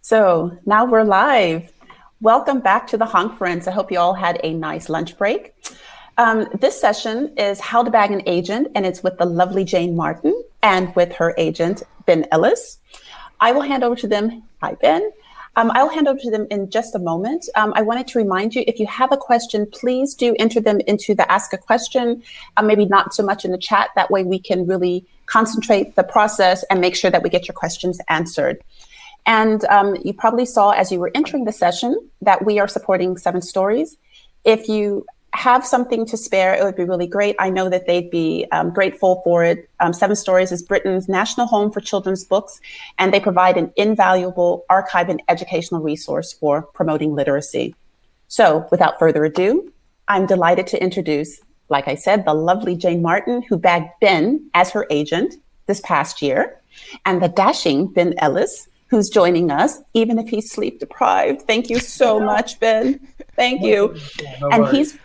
So now we're live. Welcome back to the Conference. I hope you all had a nice lunch break. This session is How to Bag an Agent, and it's with the lovely Jane Martin and with her agent, Ben Illis. I will hand over to them. Hi, Ben. I'll hand over to them in just a moment. I wanted to remind you, if you have a question, please do enter them into the Ask a Question, maybe not so much in the chat. That way we can really concentrate the process and make sure that we get your questions answered. And you probably saw as you were entering the session that we are supporting 7 Stories. If you have something to spare, it would be really great. I know that they'd be grateful for it. 7 Stories is Britain's national home for children's books, and they provide an invaluable archive and educational resource for promoting literacy. So without further ado, I'm delighted to introduce, like I said, the lovely Jane Martin, who bagged Ben as her agent this past year, and the dashing Ben Illis, who's joining us, even if he's sleep deprived. Thank you so much, Ben. Thank you. No and worries.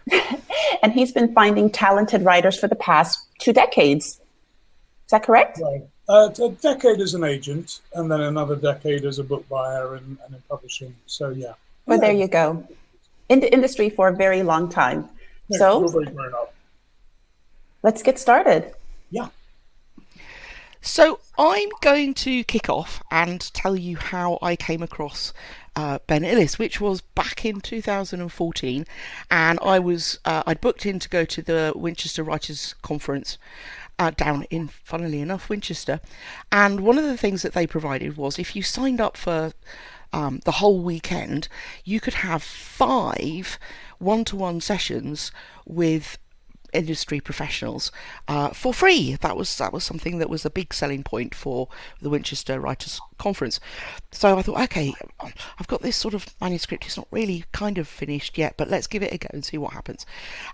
he's been finding talented writers for the past 2 decades. Is that correct? Right. A decade as an agent, and then another decade as a book buyer and in publishing. So yeah. Well, there you go. In the industry for a very long time. Yeah, So you're very grown up. let's get started. Yeah. So I'm going to kick off and tell you how I came across Ben Illis, which was back in 2014, and I'd booked in to go to the Winchester Writers' Conference down in, funnily enough, Winchester. And one of the things that they provided was if you signed up for the whole weekend, you could have 5 one-to-one sessions with industry professionals for free. That was something that was a big selling point for the Winchester Writers' Conference. So I thought, okay, I've got this sort of manuscript. It's not really kind of finished yet, but let's give it a go and see what happens.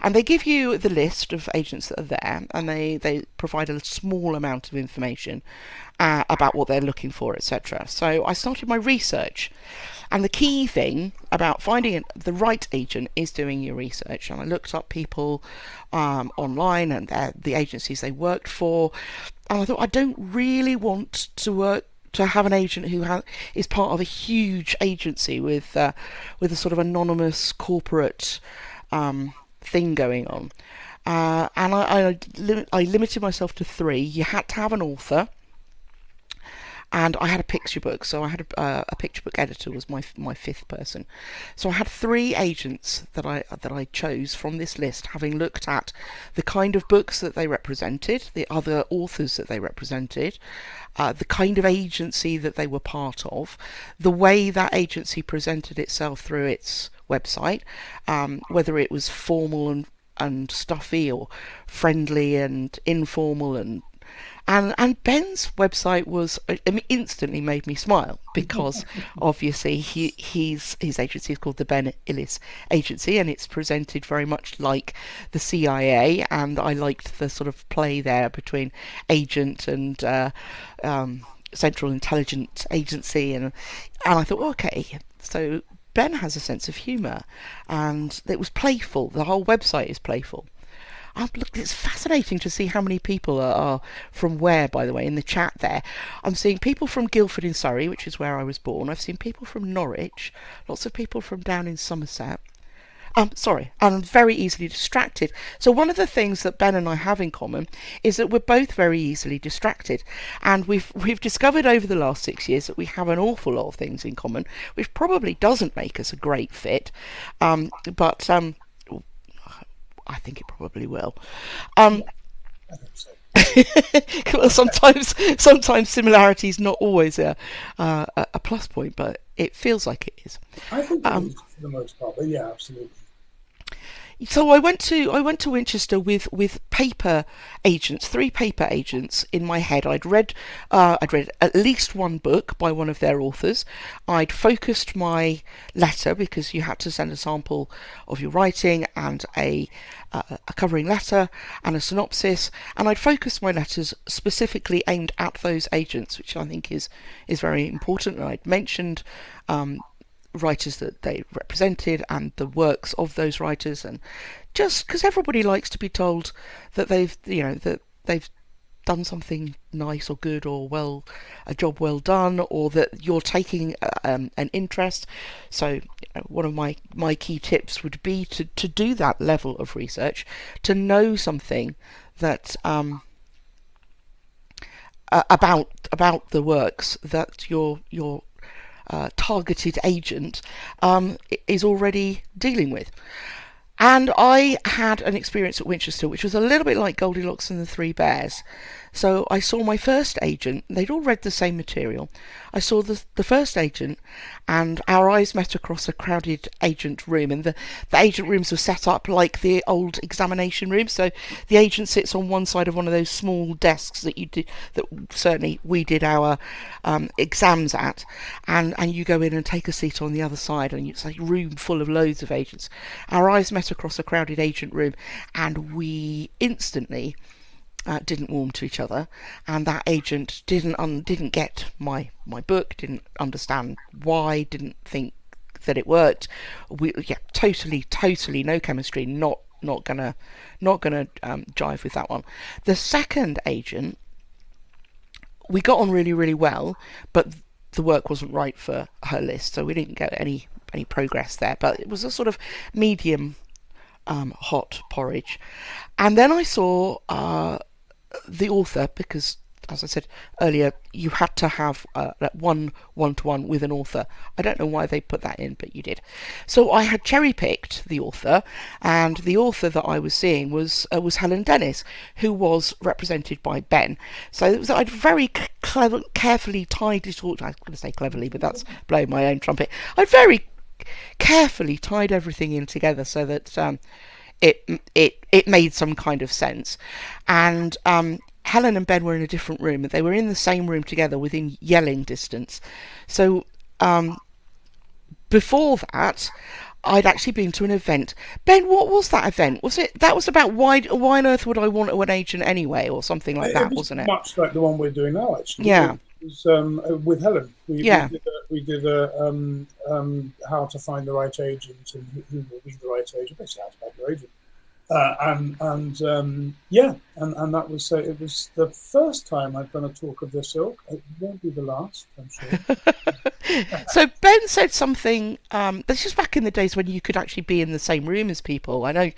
And they give you the list of agents that are there, and they provide a small amount of information about what they're looking for, etc. So I started my research. And the key thing about finding the right agent is doing your research. And I looked up people online and the agencies they worked for. And I thought, I don't really want to have an agent who is part of a huge agency with a sort of anonymous corporate thing going on. And I limited myself to 3. You had to have an author. And I had a picture book, so I had a picture book editor was my 5th person. So I had 3 agents that I chose from this list, having looked at the kind of books that they represented, the other authors that they represented, the kind of agency that they were part of, the way that agency presented itself through its website, whether it was formal and stuffy or friendly and informal and Ben's website instantly made me smile because obviously his agency is called the Ben Illis Agency, and it's presented very much like the CIA, and I liked the sort of play there between agent and Central Intelligence Agency, and I thought, okay, so Ben has a sense of humour, and it was playful. The whole website is playful. Look, it's fascinating to see how many people are from where, by the way, in the chat there. I'm seeing people from Guildford in Surrey, which is where I was born. I've seen people from Norwich, lots of people from down in Somerset. Sorry, I'm very easily distracted. So one of the things that Ben and I have in common is that we're both very easily distracted. And we've discovered over the last 6 years that we have an awful lot of things in common, which probably doesn't make us a great fit. But I think it probably will. I think so. Well, sometimes similarity is not always a plus point, but it feels like it is. I think it is for the most part, but yeah, absolutely. So I went to Winchester with paper agents, 3 paper agents in my head. I'd read at least one book by one of their authors. I'd focused my letter because you had to send a sample of your writing and a covering letter and a synopsis, and I'd focused my letters specifically aimed at those agents, which I think is very important. And I'd mentioned writers that they represented and the works of those writers, and just because everybody likes to be told that they've done something nice or good or well, a job well done, or that you're taking an interest. So one of my key tips would be to do that level of research, to know something that about the works that your targeted agent is already dealing with. And I had an experience at Winchester which was a little bit like Goldilocks and the Three Bears. So I saw my first agent, they'd all read the same material. I saw the first agent, and our eyes met across a crowded agent room, and the agent rooms were set up like the old examination rooms. So the agent sits on one side of one of those small desks that you did, that certainly we did our exams at, and you go in and take a seat on the other side, and it's a room full of loads of agents. Our eyes met across a crowded agent room, and we instantly didn't warm to each other, and that agent didn't get my book, didn't understand why, didn't think that it worked. Totally no chemistry, not gonna jive with that one. The second agent, we got on really well, but the work wasn't right for her list, so we didn't get any progress there. But it was a sort of medium hot porridge. And then I saw the author, because as I said earlier, you had to have one-to-one with an author. I don't know why they put that in, but you did. So I had cherry-picked the author, and the author that I was seeing was Helen Dennis, who was represented by Ben. So I'd very carefully tied it all. I was going to say cleverly, but that's blowing my own trumpet. I'd very carefully tied everything in together so that it made some kind of sense. And Helen and Ben were in a different room, but they were in the same room together within yelling distance. So before that, I'd actually been to an event. Ben, what was that event? That was about why on earth would I want an agent anyway, or something like that, wasn't it? Much like the one we're doing now, actually. Yeah. It was with Helen. We did a how to find the right agent and who will be the right agent. Basically, how to find your agent. And that was it was the first time I've done a talk of this ilk. It won't be the last, I'm sure. So Ben said something. This is back in the days when you could actually be in the same room as people. I know,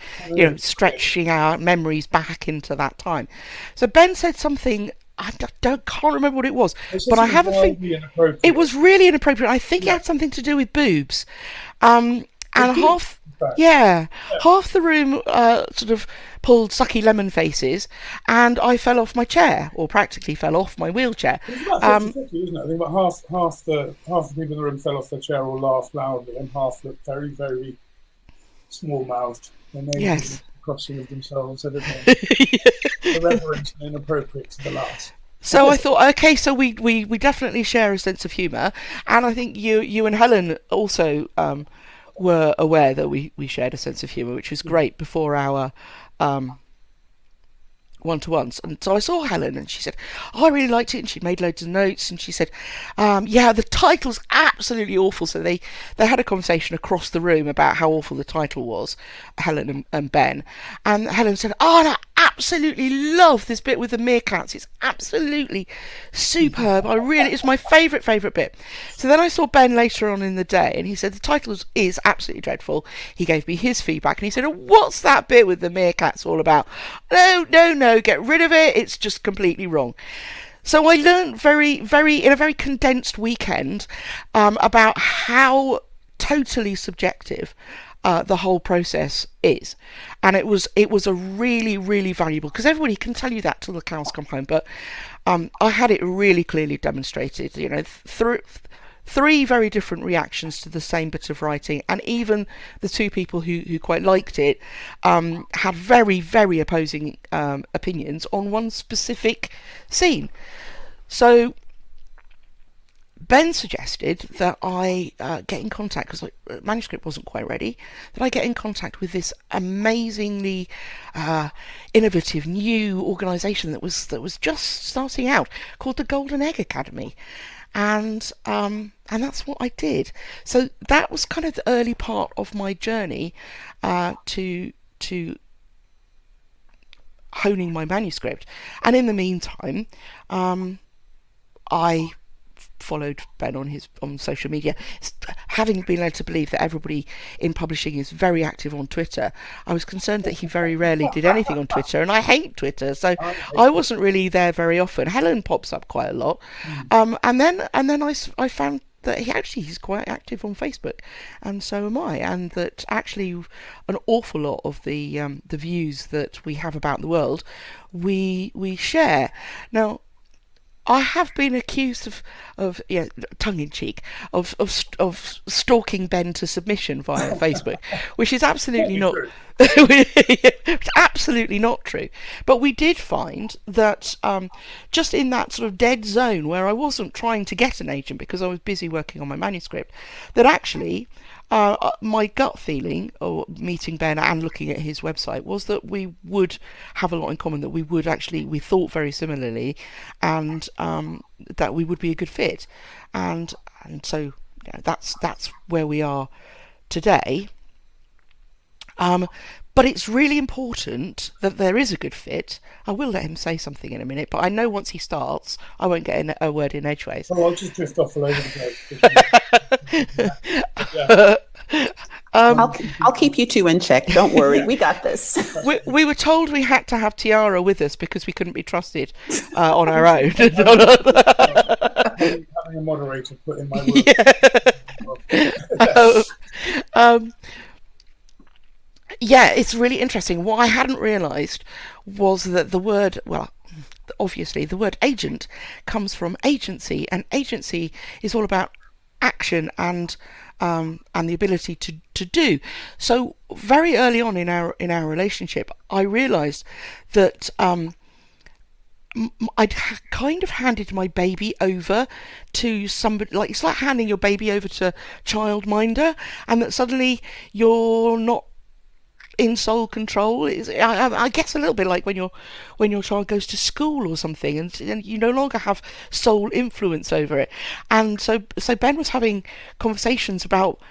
stretching our memories back into that time. So Ben said something. I can't remember what it was, but I have a feeling it was really inappropriate. I think it had something to do with boobs, and half the room sort of pulled sucky lemon faces, and I fell off my chair, or practically fell off my wheelchair. It was about 50-50, wasn't it? I think about half the people in the room fell off their chair or laughed loudly, and half looked very, very small-mouthed. They made a crossing of themselves, didn't they? Irreverent and inappropriate to the last. So I thought, okay, so we definitely share a sense of humour, and I think you and Helen also were aware that we shared a sense of humour, which was great before our one-to-ones. And so I saw Helen, and she said, I really liked it, and she made loads of notes, and she said, the title's absolutely awful. So they had a conversation across the room about how awful the title was, Helen and Ben, and Helen said, I absolutely love this bit with the meerkats. It's absolutely superb. It's my favourite bit. So then I saw Ben later on in the day, and he said the title is absolutely dreadful. He gave me his feedback, and he said, what's that bit with the meerkats all about? No, get rid of it. It's just completely wrong. So I learned in a very condensed weekend about how totally subjective the whole process is, and it was a really valuable, because everybody can tell you that till the cows come home, but I had it really clearly demonstrated, through three very different reactions to the same bit of writing, and even the two people who quite liked it had very opposing opinions on one specific scene. So Ben suggested that I get in contact, because the manuscript wasn't quite ready, that I get in contact with this amazingly innovative new organisation that was just starting out, called the Golden Egg Academy. And that's what I did. So that was kind of the early part of my journey to honing my manuscript. And in the meantime, I followed Ben on social media. Having been led to believe that everybody in publishing is very active on Twitter, I was concerned that he very rarely did anything on Twitter, and I hate Twitter, so I wasn't really there very often. Helen pops up quite a lot, and then I found that he's quite active on Facebook, and so am I, and that actually an awful lot of the views that we have about the world we share. Now, I have been accused of tongue in cheek, of stalking Ben to submission via Facebook, which is absolutely not absolutely not true. But we did find that just in that sort of dead zone where I wasn't trying to get an agent because I was busy working on my manuscript, that actually my gut feeling, or meeting Ben and looking at his website, was that we would have a lot in common, that we thought very similarly, and that we would be a good fit, and so that's where we are today. But it's really important that there is a good fit. I will let him say something in a minute, but I know once he starts, I won't get a word in edgeways. Oh, I'll just drift off all over the place. I'll keep you two in check. Don't worry, we got this. We were told we had to have Tiara with us because we couldn't be trusted on our own. Having a moderator put in my word. Yeah, it's really interesting. What I hadn't realised was that obviously the word agent comes from agency, and agency is all about action and the ability to do. So very early on in our relationship, I realised that I'd kind of handed my baby over to somebody. Like, it's like handing your baby over to childminder, and that suddenly you're not in sole control. I guess a little bit like when your child goes to school or something, and you no longer have sole influence over it. And so Ben was having conversations about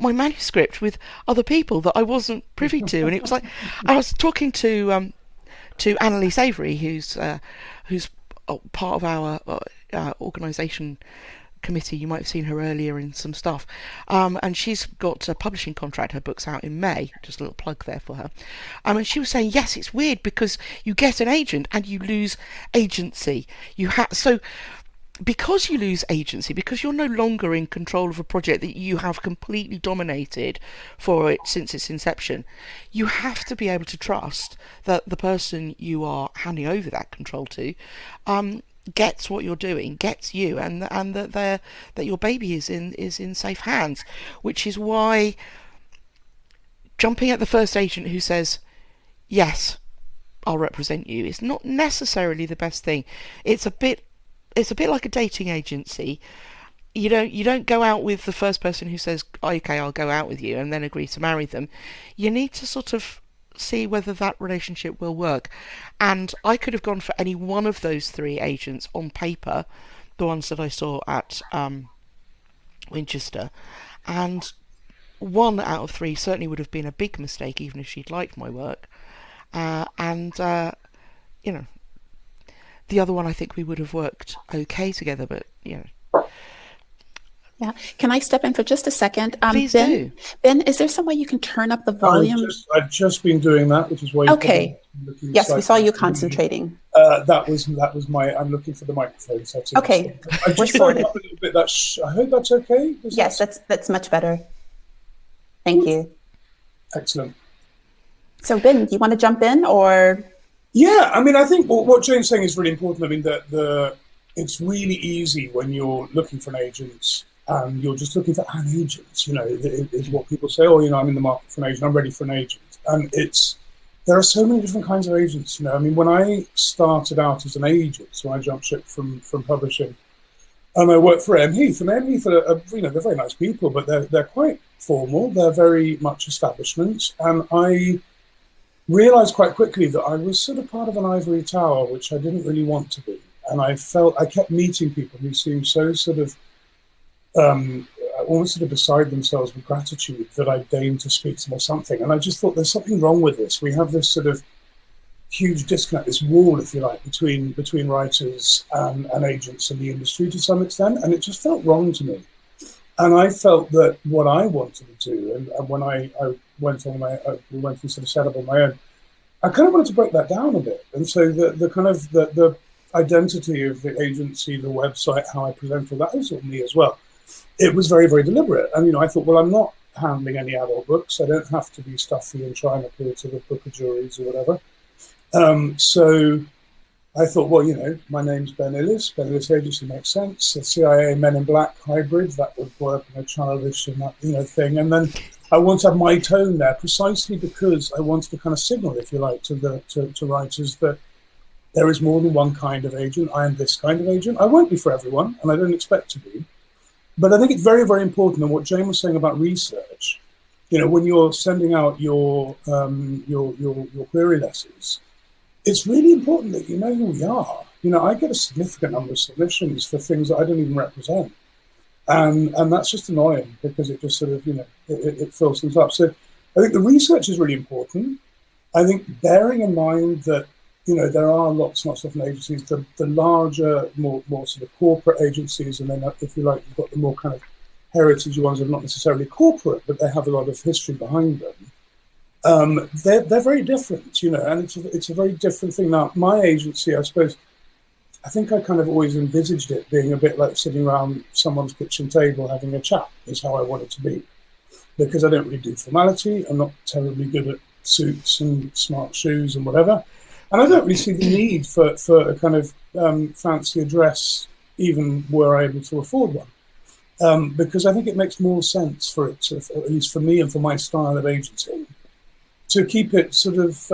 my manuscript with other people that I wasn't privy to, and it was like I was talking to Annalise Avery, who's part of our organisation committee. You might have seen her earlier in some stuff, and she's got a publishing contract. Her book's out in May. Just a little plug there for her. And she was saying, yes, it's weird because you get an agent and you lose agency. Because you lose agency, because you're no longer in control of a project that you have completely dominated for it since its inception, you have to be able to trust that the person you are handing over that control to gets what you're doing, gets you, and that your baby is in safe hands. Which is why jumping at the first agent who says, yes, I'll represent you, is not necessarily the best thing. It's a bit like a dating agency. You don't go out with the first person who says, okay, I'll go out with you, and then agree to marry them. You need to sort of see whether that relationship will work. And I could have gone for any one of those three agents on paper, the ones that I saw at Winchester, and 1 out of 3 certainly would have been a big mistake, even if she'd liked my work. The other one, I think we would have worked okay together, but Yeah. Can I step in for just a second? Please do. Ben, is there some way you can turn up the volume? I've just been doing that, which is why. Okay. Yes, we saw you concentrating. That was my. I'm looking for the microphone setting. Okay. I just sorted up a little bit. I hope that's okay. Yes, that's much better. Thank you. Excellent. So Ben, do you want to jump in or? Yeah, I mean, I think what Jane's saying is really important. I mean, it's really easy when you're looking for an agent. You're just looking for an agent, is what people say. Oh, I'm in the market for an agent. I'm ready for an agent. And there are so many different kinds of agents. I mean, when I started out as an agent, so I jumped ship from publishing, and I worked for M. Heath. And M. Heath are they're very nice people, but they're quite formal. They're very much establishment. And I realized quite quickly that I was sort of part of an ivory tower, which I didn't really want to be. And I kept meeting people who seemed so sort of almost sort of beside themselves with gratitude that I deigned to speak to them or something. And I just thought there's something wrong with this. We have this sort of huge disconnect, this wall, if you like, between writers and agents in the industry to some extent, and it just felt wrong to me. And I felt that what I wanted to do, and when I went through sort of setup on my own, I kind of wanted to break that down a bit. And so the identity of the agency, the website, how I presented that was all me as well. It was very, very deliberate. And, I thought, well, I'm not handling any adult books. I don't have to be stuffy and try and appeal to the book of juries or whatever. So I thought, well, my name's Ben Illis. Ben Illis Agency makes sense. The CIA Men in Black hybrid, that would work in a childish and that, thing. And then I want to have my tone there precisely because I wanted to kind of signal, if you like, to writers that there is more than one kind of agent. I am this kind of agent. I won't be for everyone, and I don't expect to be. But I think it's very, very important. And what Jane was saying about research, when you're sending out your query letters, it's really important that you know who we are. I get a significant number of submissions for things that I don't even represent. And that's just annoying because it just sort of, it fills things up. So I think the research is really important. I think bearing in mind that, there are lots and lots of different agencies, the larger, more sort of corporate agencies, and then if you like, you've got the more kind of heritage ones that are not necessarily corporate, but they have a lot of history behind them. They're very different, and it's a very different thing. Now, my agency, I suppose, I think I kind of always envisaged it being a bit like sitting around someone's kitchen table having a chat is how I want it to be. Because I don't really do formality. I'm not terribly good at suits and smart shoes and whatever. And I don't really see the need for a kind of fancy address, even were I able to afford one. Because I think it makes more sense for it to, at least for me and for my style of agency, to keep it sort of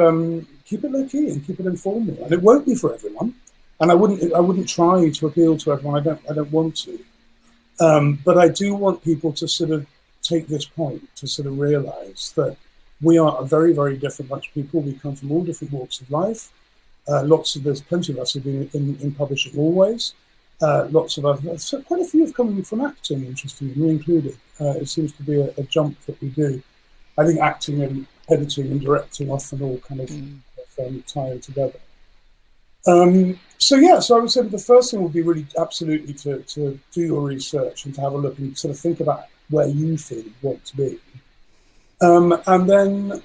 keep it low key and keep it informal. And it won't be for everyone. And I wouldn't try to appeal to everyone. I don't want to. But I do want people to sort of take this point to sort of realize that we are a very, very different bunch of people. We come from all different walks of life. There's plenty of us who've been in publishing always. Lots of us, so quite a few have come from acting, interestingly, me included. It seems to be a jump that we do. I think acting and editing and directing often all kind of tie in together. So I would say the first thing would be really absolutely to do your research and to have a look and sort of think about where you feel you want to be. And then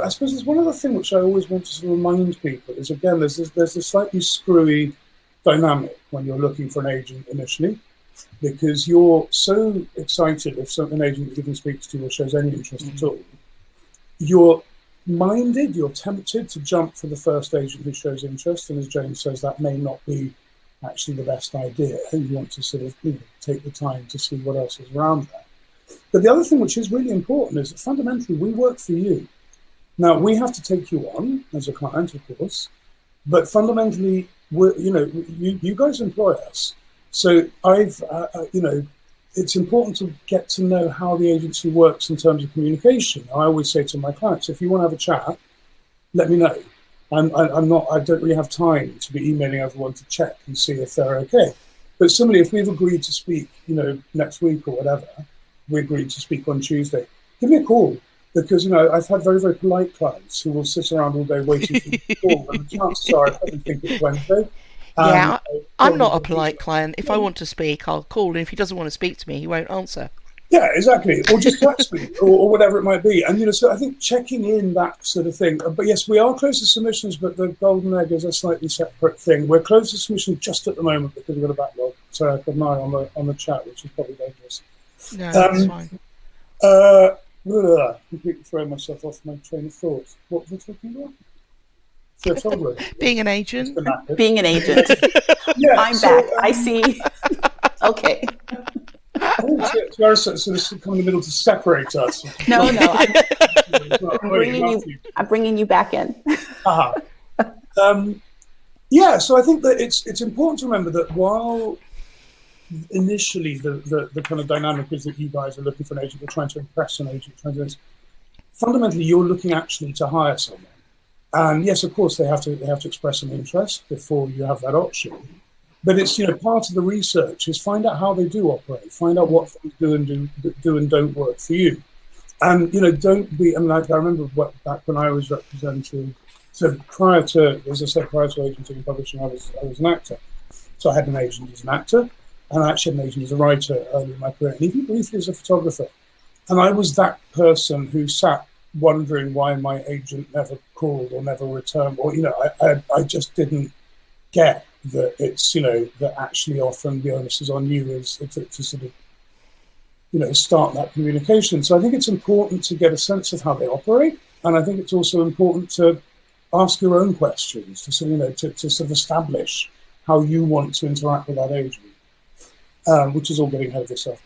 I suppose there's one other thing which I always want to sort of remind people is, again, there's this slightly screwy dynamic when you're looking for an agent initially, because you're so excited if an agent even speaks to you or shows any interest at all. You're tempted to jump for the first agent who shows interest, and as James says, that may not be actually the best idea. You want to sort of take the time to see what else is around there. But the other thing which is really important is that fundamentally we work for you. Now, we have to take you on as a client, of course, but fundamentally, you guys employ us. So it's important to get to know how the agency works in terms of communication. I always say to my clients, if you want to have a chat, let me know. I don't really have time to be emailing everyone to check and see if they're okay. But similarly, if we've agreed to speak, next week or whatever, we agreed to speak on Tuesday, give me a call. Because, I've had very, very polite clients who will sit around all day waiting for me to call. And the chances are I probably think it's Wednesday. Yeah, I'm not a polite client. If I want to speak, I'll call. And if he doesn't want to speak to me, he won't answer. Yeah, exactly. Or just text me or whatever it might be. And, so I think checking in, that sort of thing. But yes, we are closed to submissions, but the golden egg is a slightly separate thing. We're closed to submissions just at the moment because we've got a backlog. So I keep an eye on the chat, which is probably dangerous. No, that's fine. Completely throwing myself off my train of thought. What were we talking about? Being an agent. Being an agent. Yeah, I'm back. I see. Okay. Tiara sort of come in the middle to separate us. No. I'm bringing you back in. So I think that it's important to remember that while initially the kind of dynamic is that you guys are looking for an agent, you're trying to impress an agent, fundamentally you're looking actually to hire someone. And yes, of course, they have to express an interest before you have that option. But it's part of the research is find out how they do operate, find out what things do and don't work for you, and don't be. I remember back when I was representing So prior to, as I said, prior to agenting and publishing, I was an actor. So I had an agent as an actor, and I actually had an agent as a writer early in my career, and even briefly as a photographer. And I was that person who sat wondering why my agent never called or never returned, or, I just didn't get that it's, that actually often the onus is on you is to sort of, start that communication. So I think it's important to get a sense of how they operate. And I think it's also important to ask your own questions to sort of, to sort of establish how you want to interact with that agent, which is all getting ahead of yourself.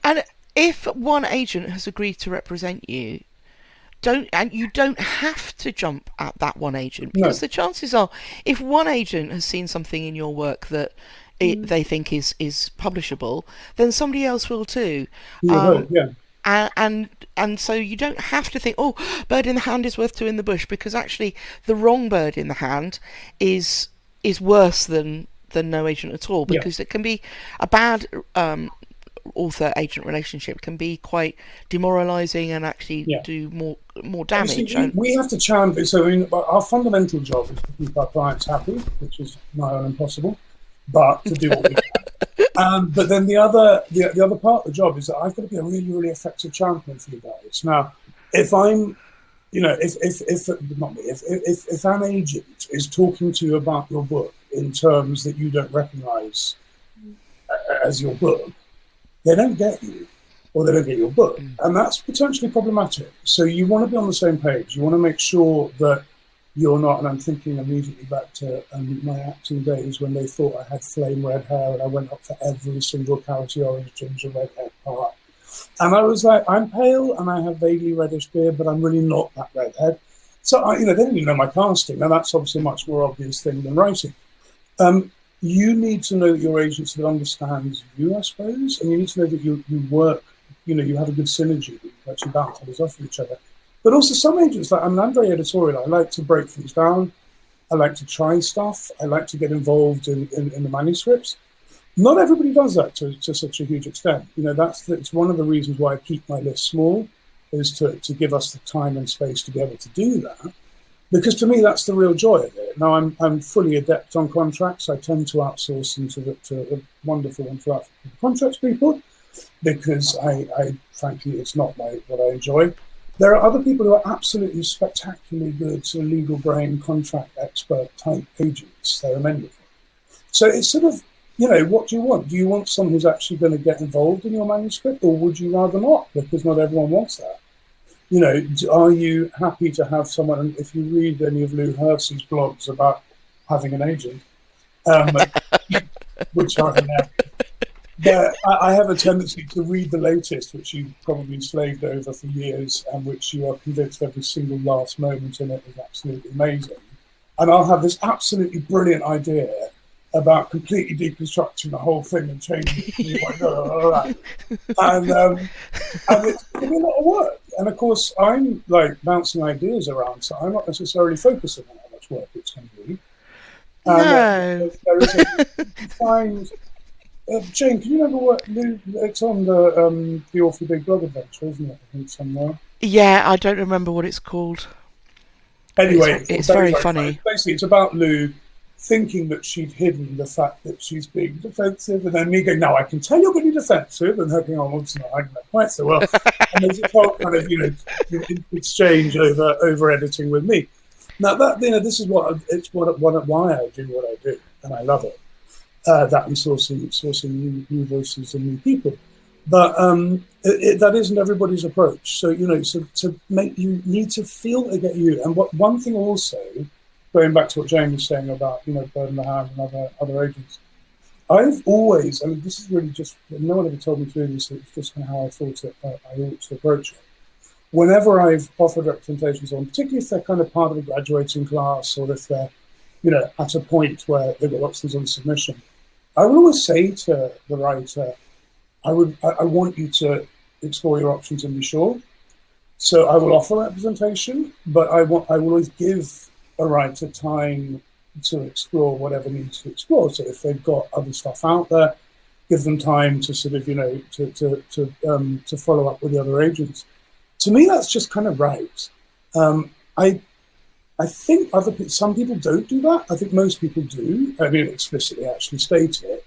And if one agent has agreed to represent you, you don't have to jump at that one agent, because the chances are, if one agent has seen something in your work that they think is publishable, then somebody else will too. And so you don't have to think, oh, bird in the hand is worth two in the bush, because actually the wrong bird in the hand is worse than no agent at all, because it can be a bad author-agent relationship can be quite demoralising and actually do more damage. We have to champion. So our fundamental job is to keep our clients happy, which is nigh on impossible, but to do what we can. But then the other part of the job is that I've got to be a really, really effective champion for you guys. Now, if I'm, if an agent is talking to you about your book in terms that you don't recognise as your book, they don't get you, or they don't get your book. And that's potentially problematic. So you want to be on the same page. You want to make sure that you're not, and I'm thinking immediately back to my acting days when they thought I had flame red hair and I went up for every single carroty orange ginger red hair part. And I was like, I'm pale and I have vaguely reddish beard, but I'm really not that redhead. So, they didn't even know my casting. Now, that's obviously a much more obvious thing than writing. You need to know that your agent sort of understands you, I suppose, and you need to know that you work, you have a good synergy, that you can actually bounce ideas off of each other. But also some agents, I'm very editorial. I like to break things down. I like to try stuff. I like to get involved in the manuscripts. Not everybody does that to such a huge extent. It's one of the reasons why I keep my list small, is to give us the time and space to be able to do that. Because to me, that's the real joy of it. Now, I'm fully adept on contracts. I tend to outsource them to the wonderful and thoughtful contracts people, because I frankly, it's not what I enjoy. There are other people who are absolutely spectacularly good, sort of legal brain contract expert type agents. There are many of them. So it's sort of, what do you want? Do you want someone who's actually going to get involved in your manuscript, or would you rather not? Because not everyone wants that. Are you happy to have someone, and if you read any of Lou Hersey's blogs about having an agent, which are hilarious, but I have a tendency to read the latest, which you probably slaved over for years, and which you are convinced every single last moment in it is absolutely amazing. And I'll have this absolutely brilliant idea about completely deconstructing the whole thing and changing it. Like, all right. And it's going to be a lot of work. And of course, I'm like bouncing ideas around, so I'm not necessarily focusing on how much work it's going to be. No. There is Jane, can you remember what it's on the Awfully Big Blog Adventure, isn't it? I think somewhere. Yeah, I don't remember what it's called. Anyway, it's very funny. Basically, it's about Lou thinking that she'd hidden the fact that she's being defensive, and then me going, "No, I can tell you're going to be defensive," and her going, "Oh, obviously not hiding that quite so well." And there's a whole kind of exchange over editing with me. Now that this is why I do what I do, and I love it. That and sourcing new voices and new people, but that isn't everybody's approach. So to make you need to feel they get you. And one thing also, going back to what Jane was saying about Bird in the Hand and other agents, I've always, this is really just, no one ever told me to do this. It's just kind of how I thought I ought to approach it. Whenever I've offered representations on, particularly if they're kind of part of a graduating class, or if they're at a point where they've got lots of things on submission, I will always say to the writer, I want you to explore your options and be sure. So I will offer representation, but I will always give a writer time to explore whatever needs to explore. So if they've got other stuff out there, give them time to sort of to follow up with the other agents. To me, that's just kind of right. I I think some people don't do that. I think most people do. I mean, explicitly actually state it.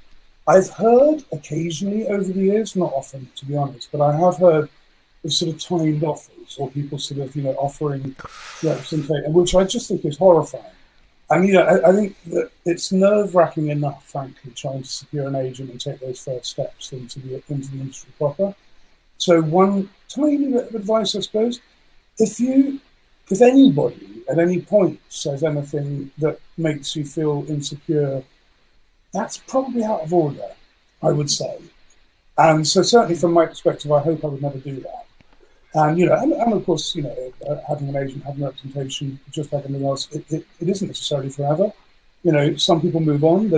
I've heard occasionally over the years, not often to be honest, but I have heard of sort of timed offers or people sort of, offering representation, which I just think is horrifying. And, I think that it's nerve-wracking enough, frankly, trying to secure an agent and take those first steps into the industry proper. So one tiny bit of advice, I suppose, if anybody at any point says anything that makes you feel insecure, that's probably out of order, I would say. And so certainly from my perspective, I hope I would never do that. And, and of course, having an agent, having representation, just like anything else, it isn't necessarily forever. Some people move on. I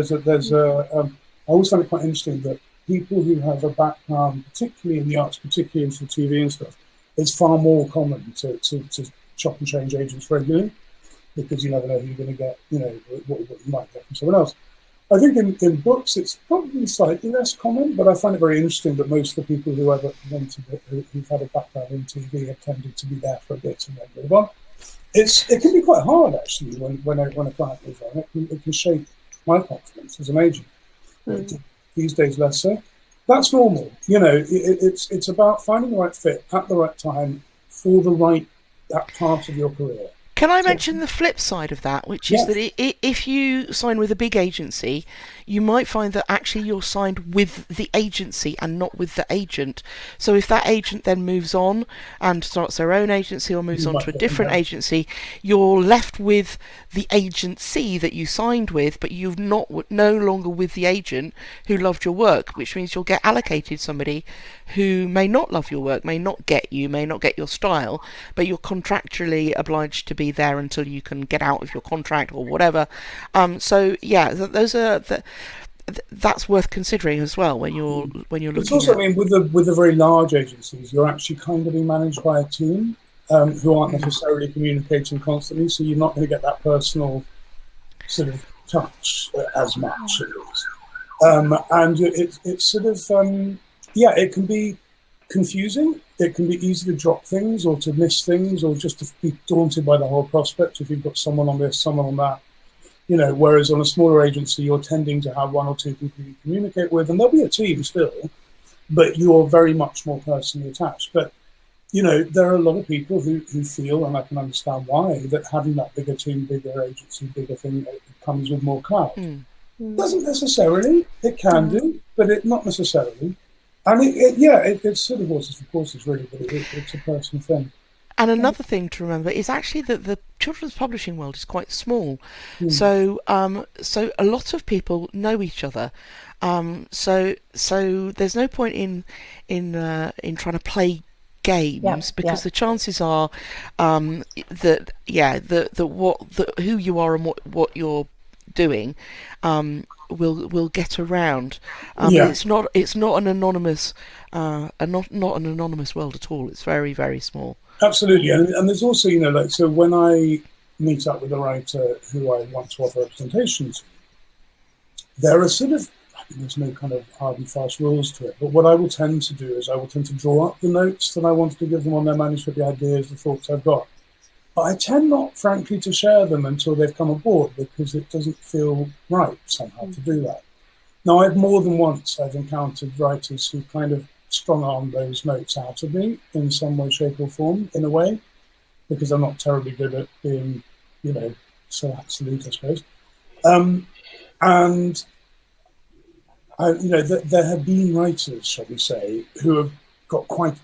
always find it quite interesting that people who have a background, particularly in the arts, particularly into the TV and stuff, it's far more common to chop and change agents regularly, because you never know who you're going to get, what you might get from someone else. I think in books it's probably slightly less common, but I find it very interesting that most of the people who've had a background in TV have tended to be there for a bit and then move on. It can be quite hard actually when a client moves on. It can shake my confidence as an agent. These days less so. That's normal. It's about finding the right fit at the right time for that part of your career. Can I mention the flip side of that, which is that if you sign with a big agency, you might find that actually you're signed with the agency and not with the agent. So if that agent then moves on and starts their own agency or moves on to a different agency, you're left with the agency that you signed with, but you're no longer with the agent who loved your work, which means you'll get allocated somebody who may not love your work, may not get your style, but you're contractually obliged to be there until you can get out of your contract or whatever. That's worth considering as well when you're looking. It's also, with the very large agencies, you're actually kind of being managed by a team who aren't necessarily communicating constantly, so you're not going to get that personal sort of touch as much at least. And it's sort of it can be confusing. It can be easy to drop things or to miss things or just to be daunted by the whole prospect if you've got someone on this, someone on that. Whereas on a smaller agency, you're tending to have one or two people you communicate with, and there'll be a team still, but you're very much more personally attached. But, there are a lot of people who feel, and I can understand why, that having that bigger team, bigger agency, bigger thing, it comes with more clout. Doesn't necessarily. It can do, but not necessarily. And it's sort of horses for courses, really, but it's a personal thing. And another thing to remember is actually that the children's publishing world is quite small, so a lot of people know each other. So there's no point in trying to play games because the chances are that who you are and what you're doing will get around. It's not an anonymous not an anonymous world at all. It's very, very small. Absolutely, and there's also so when I meet up with a writer who I want to offer representation to, there are sort of, there's no kind of hard and fast rules to it, but what I will tend to do is I will tend to draw up the notes that I wanted to give them on their manuscript, the ideas, the thoughts I've got. But I tend not, frankly, to share them until they've come aboard because it doesn't feel right somehow to do that. Now, I've more than once encountered writers who kind of strong-arm those notes out of me in some way, shape or form, in a way, because I'm not terribly good at being, so absolute, I suppose. There have been writers, shall we say, who have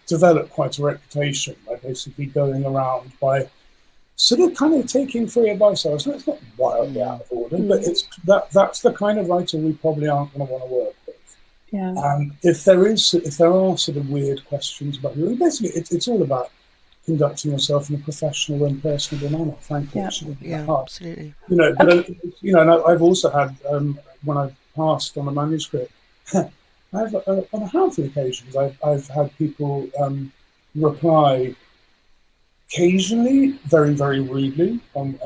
developed quite a reputation by basically going around by sort of kind of taking free advice. So it's not wildly out of order, but that's the kind of writer we probably aren't going to want to work with. Yeah. And if there are sort of weird questions about you, basically it's all about conducting yourself in a professional and personable manner. Frankly, it shouldn't be that hard. Absolutely. But and I've also had when I've passed on a manuscript, on a handful of occasions, I've had people reply occasionally very, very rudely on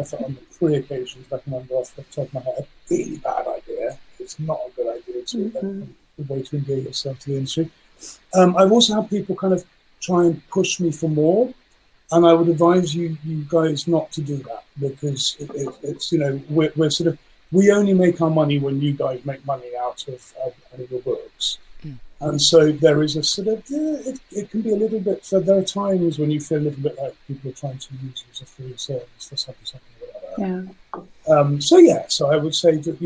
3 occasions I can remember off the top of my head. Really bad idea. It's not a good idea to the way to engage yourself to the industry. I've also had people kind of try and push me for more. And I would advise you guys not to do that, because it's we're sort of, we only make our money when you guys make money out of your books. And so there is a sort of, it can be a little bit, so there are times when you feel a little bit like people are trying to use you as a free service for something, whatever. Yeah. So I would say that,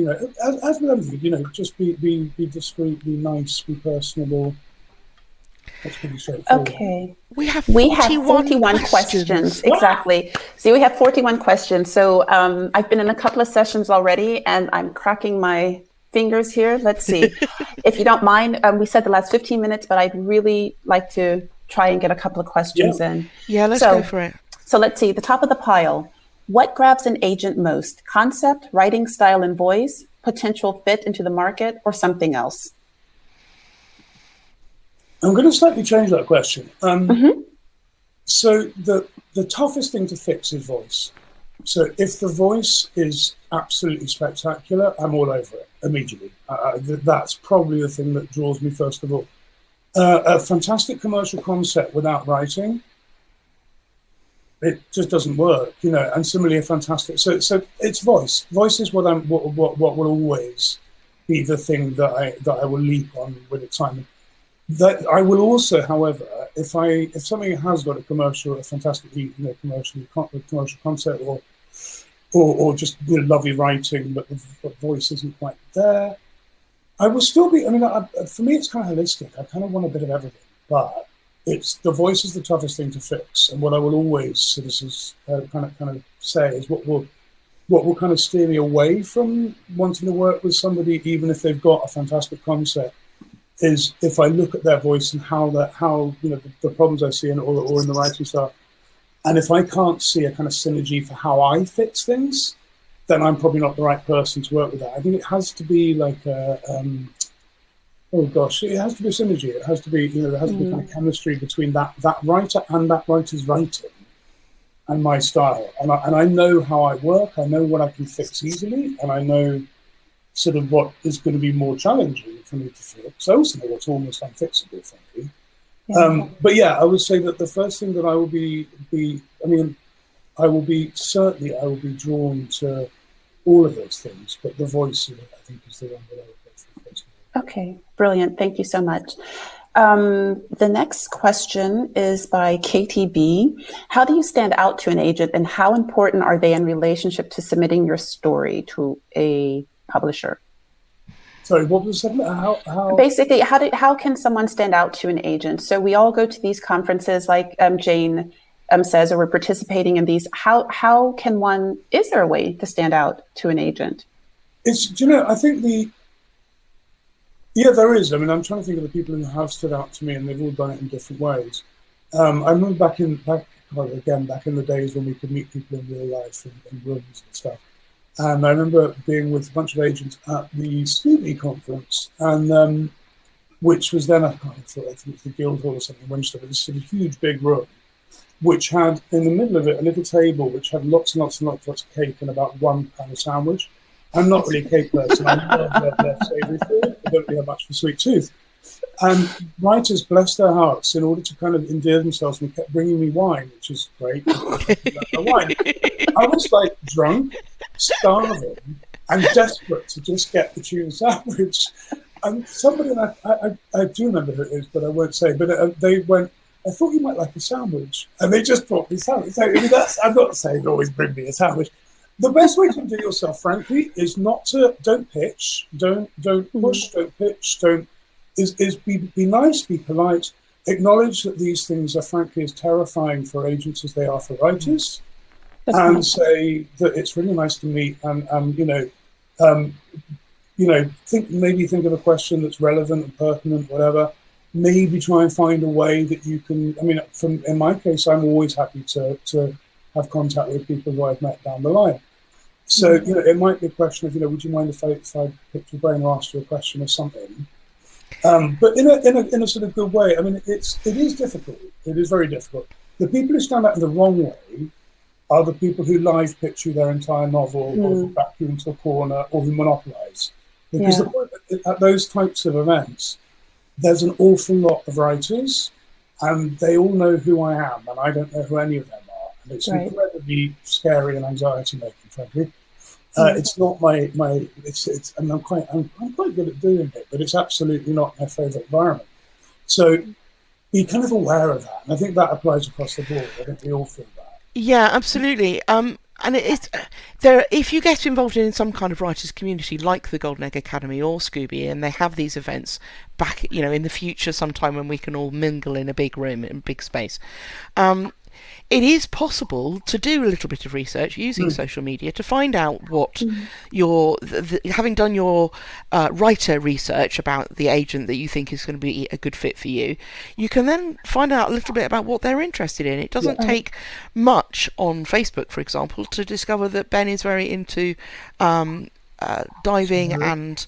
as with everything, just be discreet, be nice, be personable. That's pretty straightforward. Okay. We have 41 questions. Exactly. See, we have 41 questions. So I've been in a couple of sessions already, and I'm cracking my fingers here. Let's see. If you don't mind, we said the last 15 minutes, but I'd really like to try and get a couple of questions in. Yeah, let's go for it. So let's see. The top of the pile. What grabs an agent most? Concept, writing style and voice, potential fit into the market, or something else? I'm going to slightly change that question. So the toughest thing to fix is voice. So if the voice is absolutely spectacular, I'm all over it immediately. That's probably the thing that draws me first of all. A fantastic commercial concept without writing, it just doesn't work, And similarly, a fantastic. So it's voice. Voice is what will always be the thing that I will leap on with excitement. That I will also, however, if something has got a fantastic, commercial concept, or just lovely writing, but the voice isn't quite there, I will still be. For me, it's kind of holistic. I kind of want a bit of everything, but it's the voice is the toughest thing to fix. And what I will always kind of say is what will kind of steer me away from wanting to work with somebody, even if they've got a fantastic concept, is if I look at their voice and how the problems I see or in the writing style, and if I can't see a kind of synergy for how I fix things, then I'm probably not the right person to work with that. I think it has to be like it has to be a synergy. It has to be, there has to be kind of chemistry between that writer and that writer's writing and my style. And I know how I work. I know what I can fix easily, and I know sort of what is going to be more challenging for me to fix. I also know what's almost unfixable for me. But yeah, I would say that the first thing that I will be drawn to all of those things, but the voice, I think, is the one that I would go for first. Okay, brilliant. Thank you so much. The next question is by KTB. How do you stand out to an agent, and how important are they in relationship to submitting your story to a publisher? Sorry, what was that? How? Basically, how can someone stand out to an agent? So we all go to these conferences, like Jane says, or we're participating in these. How can one? Is there a way to stand out to an agent? I think there is. I'm trying to think of the people who have stood out to me, and they've all done it in different ways. I remember back in the days when we could meet people in real life in rooms and stuff. And I remember being with a bunch of agents at the Scooby conference, and which was then, I think it was the Guildhall or something in Winchester, but this sort of huge big room, which had in the middle of it a little table which had lots and lots and lots of cake and about one kind of sandwich. I'm not really a cake person. I love savoury food. I don't really have much of a sweet tooth. And writers, bless their hearts, in order to kind of endear themselves, and kept bringing me wine, which is great. Wine. I was like drunk, starving, and desperate to just get the tuna sandwich. And somebody, I do remember who it is, but I won't say. But they went, I thought you might like a sandwich, and they just brought me a sandwich. So, I'm not saying always bring me a sandwich. The best way to do yourself, frankly, is don't pitch, don't push, don't pitch, is be nice, be polite, acknowledge that these things are frankly as terrifying for agents as they are for writers, and say that it's really nice to meet, and think of a question that's relevant and pertinent, whatever. Maybe try and find a way that you can. In my case, I'm always happy to have contact with people who I've met down the line. So it might be a question of would you mind if I picked your brain or asked you a question or something. But in a sort of good way. It is difficult. It is very difficult. The people who stand out in the wrong way are the people who live pitch you their entire novel, or who back you into a corner, or who monopolise. Because the point at those types of events, there's an awful lot of writers, and they all know who I am, and I don't know who any of them are. And it's Right. incredibly scary and anxiety-making, frankly. It's not it's and I'm quite good at doing it, but it's absolutely not my favourite environment. So be kind of aware of that, and I think that applies across the board. I think we all feel that. Yeah, absolutely. And it's there. If you get involved in some kind of writers' community like the Golden Egg Academy or Scooby, and they have these events back, in the future, sometime when we can all mingle in a big room in a big space, it is possible to do a little bit of research using social media to find out what having done your writer research about the agent that you think is going to be a good fit for you, you can then find out a little bit about what they're interested in. It doesn't take much on Facebook, for example, to discover that Ben is very into diving and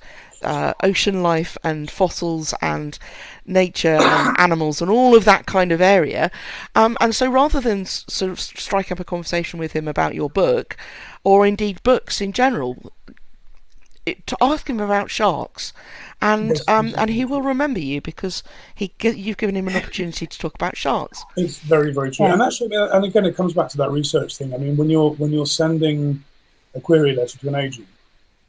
ocean life and fossils and nature and animals and all of that kind of area, and so rather than sort of strike up a conversation with him about your book or indeed books in general, to ask him about sharks, and he will remember you because you've given him an opportunity to talk about sharks. It's very, very true. Yeah. And actually, and again, it comes back to that research thing. I mean, when you're sending a query letter to an agent,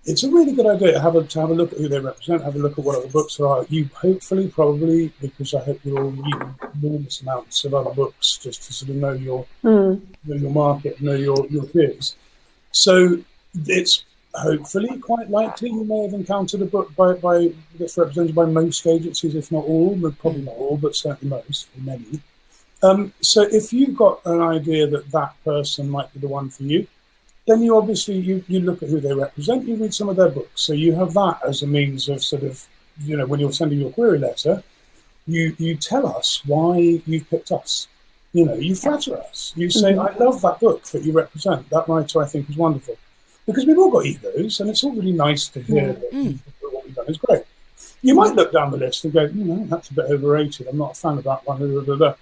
it's a really good idea to have a look at who they represent, have a look at what other books there are. You hopefully, probably, because I hope you're all reading enormous amounts of other books just to sort of know your market, know your peers. So it's hopefully quite likely you may have encountered a book that's represented by most agencies, if not all, but probably not all, but certainly most, many. So if you've got an idea that person might be the one for you, then you obviously you look at who they represent, you read some of their books. So you have that as a means of sort of, when you're sending your query letter, you tell us why you've picked us. You flatter us. You say, I love that book that you represent. That writer I think is wonderful. Because we've all got egos, and it's all really nice to hear that what we've done is great. You might look down the list and go, that's a bit overrated. I'm not a fan of that one. Blah, blah, blah.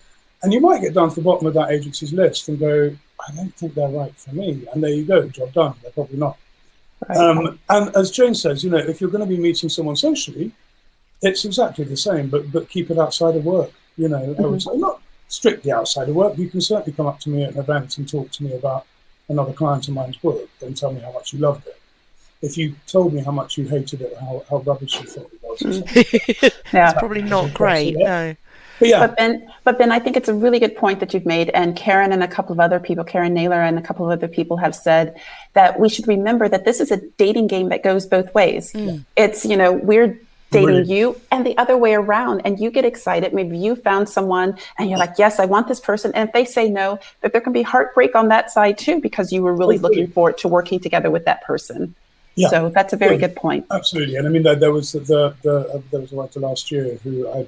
And you might get down to the bottom of that agency's list and go, I don't think they're right for me. And there you go, job done. They're probably not. Right. And as Jane says, if you're going to be meeting someone socially, it's exactly the same, but keep it outside of work. I would say not strictly outside of work. You can certainly come up to me at an event and talk to me about another client of mine's book and tell me how much you loved it. If you told me how much you hated it, how rubbish you thought it was, it's probably not great. No. But Ben, I think it's a really good point that you've made, and Karen and a couple of other people, Karen Naylor and a couple of other people have said that we should remember that this is a dating game that goes both ways. It's, we're dating you and the other way around, and you get excited. Maybe you found someone and you're like, yes, I want this person. And if they say no, that there can be heartbreak on that side too, because you were really looking forward to working together with that person. Yeah. So that's a very good point. Absolutely. And I mean, there was there was a writer last year who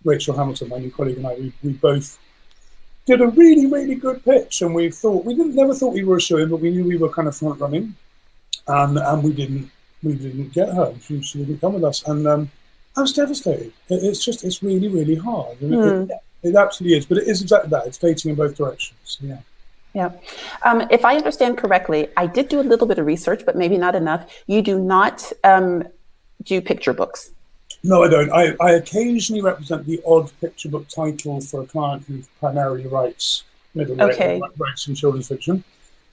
Rachel Hamilton, my new colleague, and I, we both did a really, really good pitch, and we never thought we were a show-in, but we knew we were kind of front running, and we didn't get her. She didn't come with us, and I was devastated. It's really, really hard. And it absolutely is, but it is exactly that. It's dating in both directions. Yeah. Yeah. If I understand correctly, I did do a little bit of research, but maybe not enough. You do not do picture books. No, I don't. I occasionally represent the odd picture book title for a client who primarily writes writes some children's fiction.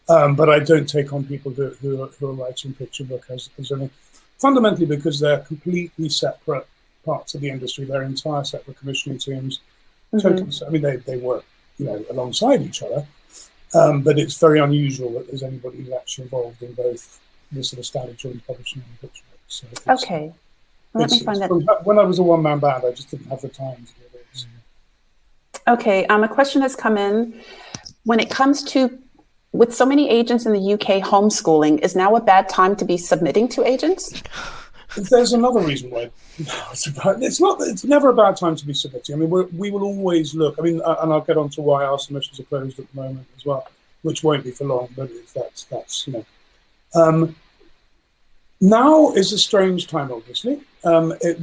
But I don't take on people who are writing picture book as any, fundamentally because they're completely separate parts of the industry. They're entire separate commissioning teams. Totally. I mean, they work, alongside each other. But it's very unusual that there's anybody who's actually involved in both the sort of standard children's publishing and picture books. So okay. Let me find that. When I was a one-man band, I just didn't have the time to do this. Okay. A question has come in. When it comes to, with so many agents in the UK, homeschooling is now a bad time to be submitting to agents? There's another reason why. It's never a bad time to be submitting. I mean, we will always look. I mean, and I'll get on to why our submissions are closed at the moment as well, which won't be for long. But that's now is a strange time, obviously.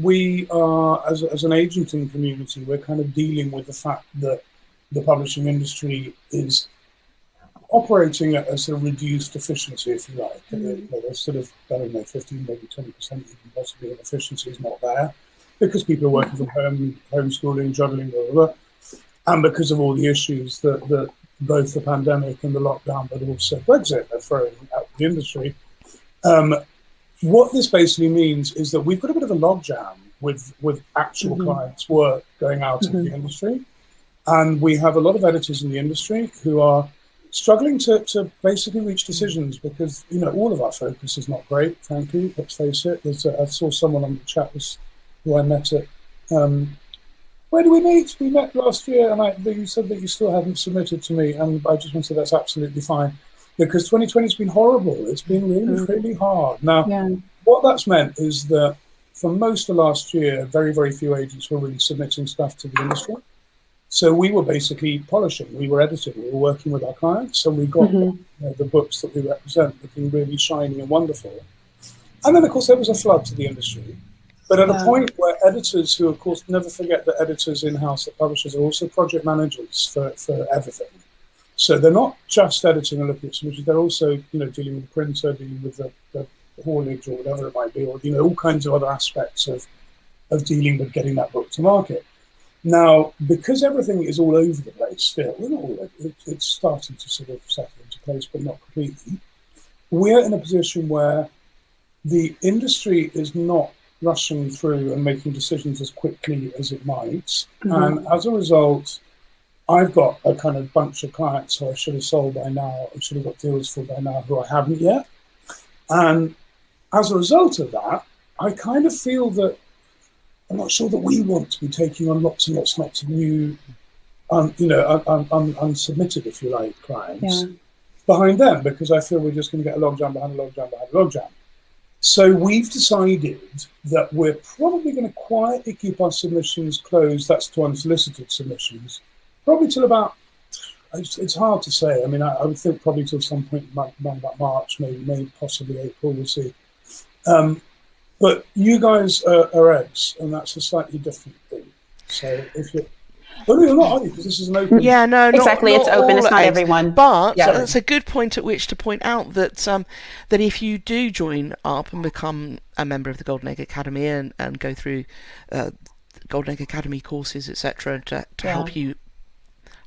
We are, as an agenting community, we're kind of dealing with the fact that the publishing industry is operating at a sort of reduced efficiency, if you like. There's sort of, 15, maybe 20% even possibly of efficiency is not there because people are working from home, homeschooling, juggling, blah, blah, blah. and because of all the issues that both the pandemic and the lockdown, but also Brexit are throwing at the industry. What this basically means is that we've got a bit of a logjam with actual clients' work going out into the industry. And we have a lot of editors in the industry who are struggling to basically reach decisions because, all of our focus is not great, frankly, let's face it. I saw someone on the chat who I met at, where do we meet? We met last year, and you said that you still haven't submitted to me, and I just want to say that's absolutely fine, because 2020 has been horrible. It's been really, really hard. Now, what that's meant is that for most of last year, very, very few agents were really submitting stuff to the industry. So we were basically polishing, we were editing, we were working with our clients, so we got the books that we represent looking really shiny and wonderful. And then, of course, there was a flood to the industry. But at a point where editors, who, of course, never forget that editors in-house at publishers are also project managers for everything. So they're not just editing and looking at submissions, they're also, dealing with the printer, dealing with the haulage or whatever it might be, or, all kinds of other aspects of dealing with getting that book to market. Now, because everything is all over the place still, it's starting to sort of settle into place, but not completely. We're in a position where the industry is not rushing through and making decisions as quickly as it might. And as a result, I've got a kind of bunch of clients who I should have sold by now, I should have got deals for by now, who I haven't yet. And as a result of that, I kind of feel that I'm not sure that we want to be taking on lots and lots of new, unsubmitted, if you like, clients behind them, because I feel we're just going to get a logjam behind a logjam behind a logjam. So we've decided that we're probably going to quietly keep our submissions closed, that's to unsolicited submissions, probably till about, it's hard to say. I mean, I would think probably till some point around about March, maybe possibly April, we'll see. But you guys are eggs, and that's a slightly different thing. So if you're... Well, you're not, are you? Because this is an open... Yeah, no, exactly. It's open. It's not everyone. But that's a good point at which to point out that that if you do join up and become a member of the Golden Egg Academy and go through Golden Egg Academy courses, etc., to help you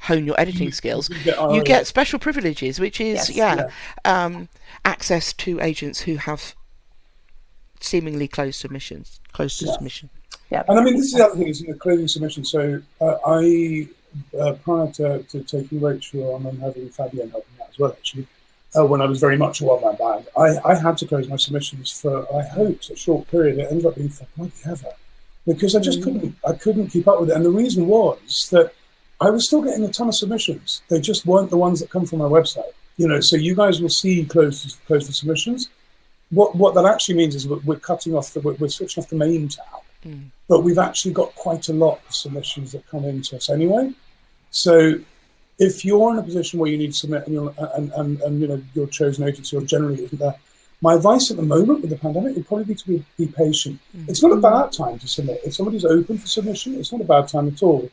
hone your editing skills, you get special privileges, which is access to agents who have seemingly closed submissions, close to submission. Yeah, and I mean, this is the other thing, is closing submission. So I, prior to taking Rachel on and having Fabienne help me out as well, actually, when I was very much a one-man band, I had to close my submissions for, I hoped, a short period. It ended up being for bloody ever, because I just couldn't keep up with it. And the reason was that I was still getting a ton of submissions. They just weren't the ones that come from my website. So you guys will see close the submissions. What that actually means is we're cutting off, we're switching off the main tab. But we've actually got quite a lot of submissions that come into us anyway. So if you're in a position where you need to submit and your chosen agency or generally isn't there, my advice at the moment with the pandemic would probably be to be patient. It's not a bad time to submit. If somebody's open for submission, it's not a bad time at all.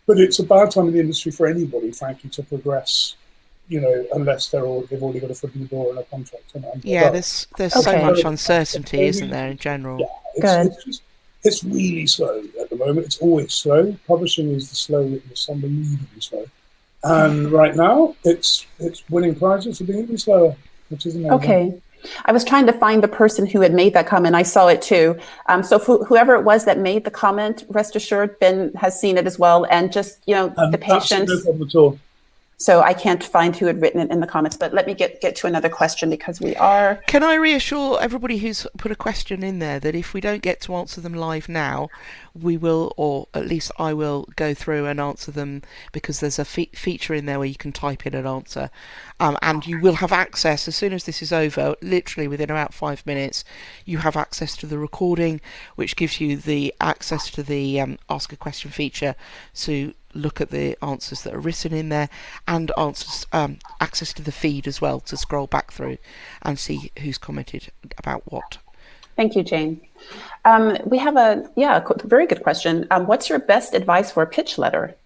But it's a bad time in the industry for anybody, frankly, to progress, unless they've already got a foot in the door and a contract. There's so much uncertainty, isn't there, in general? Yeah, it's really slow at the moment. It's always slow. Publishing is it's unbelievably slow. And right now, it's winning prizes for being even slower, which is amazing. Okay. I was trying to find the person who had made that comment. I saw it too. So whoever it was that made the comment, rest assured, Ben has seen it as well. And just, the patience. No problem at all. So I can't find who had written it in the comments, but let me get to another question because we are... Can I reassure everybody who's put a question in there that if we don't get to answer them live now, we will, or at least I will, go through and answer them, because there's a feature in there where you can type in an answer. And you will have access, as soon as this is over, literally within about 5 minutes, you have access to the recording, which gives you the access to the Ask a Question feature. So look at the answers that are written in there, and access to the feed as well to scroll back through and see who's commented about what. Thank you, Jane. We have a very good question. What's your best advice for a pitch letter?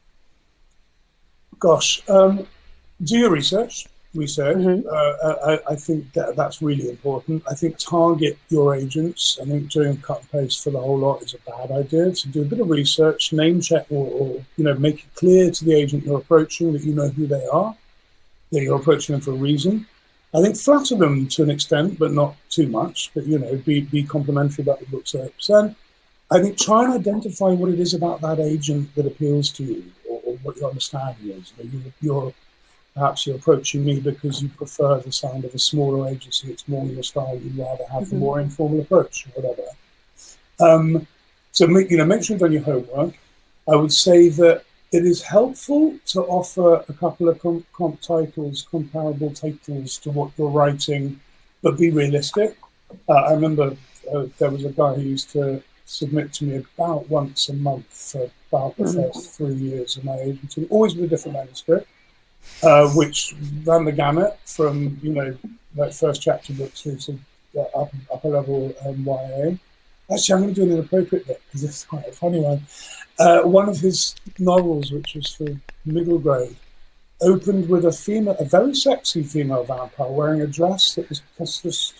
Gosh, do your research. research. I think that's really important. I think target your agents. I think doing cut and paste for the whole lot is a bad idea. So do a bit of research, name check, or make it clear to the agent you're approaching that you know who they are, that you're approaching them for a reason. I think flatter them to an extent, but not too much. But be complimentary about the book's 8%. I think try and identify what it is about that agent that appeals to you, or what your understanding is. Perhaps you're approaching me because you prefer the sound of a smaller agency. It's more your style. You'd rather have the more informal approach or whatever. So make sure you've done your homework. I would say that it is helpful to offer a couple of comparable titles to what you're writing, but be realistic. I remember there was a guy who used to submit to me about once a month for about the first 3 years of my agency, always with a different manuscript. Which ran the gamut from that first chapter book through to upper level YA. Actually, I'm going to do an inappropriate bit because it's quite a funny one. One of his novels, which was for middle grade, opened with a very sexy female vampire wearing a dress that was just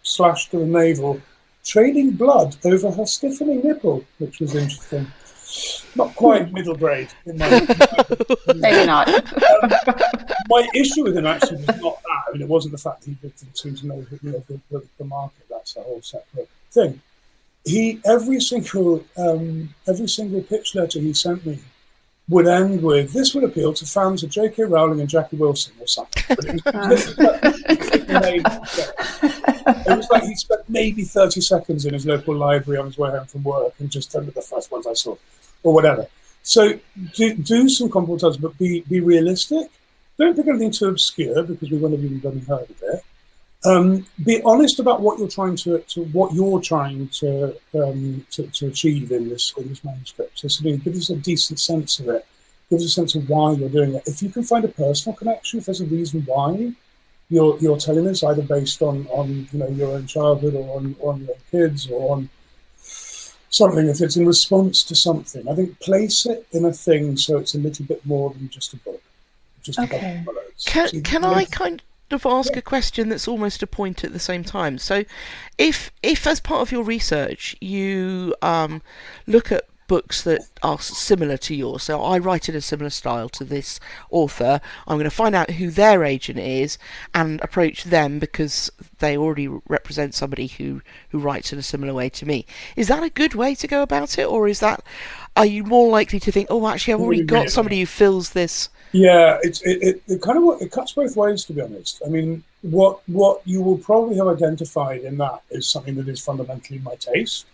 slashed to the navel, trading blood over her stiffening nipple, which was interesting. Not quite middle grade in my maybe not. My issue with him actually was not that. I mean, it wasn't the fact that he didn't seem to know the market. That's a whole separate thing. Every single pitch letter he sent me would end with, "This would appeal to fans of J.K. Rowling and Jackie Wilson," or something. It was like he spent maybe 30 seconds in his local library on his way home from work and just turned to the first ones I saw, or whatever. So do some comparable titles, but be realistic. Don't pick anything too obscure because we won't have even done heard of it. Be honest about what you're trying to achieve in this manuscript. So give us a decent sense of it. Give us a sense of why you're doing it. If you can find a personal connection, if there's a reason why you're telling this, either based on your own childhood or on your kids or on something, if it's in response to something, I think place it in a thing so it's a little bit more than just a book. Okay. Can I kind of ask a question that's almost a point at the same time? So if as part of your research you look at books that are similar to yours, so I write in a similar style to this author, I'm going to find out who their agent is and approach them because they already represent somebody who writes in a similar way to me. Is that a good way to go about it, or are you more likely to think, oh, actually I've already got somebody who fills this? Yeah, it kind of it cuts both ways, to be honest. I mean, what you will probably have identified in that is something that is fundamentally my taste,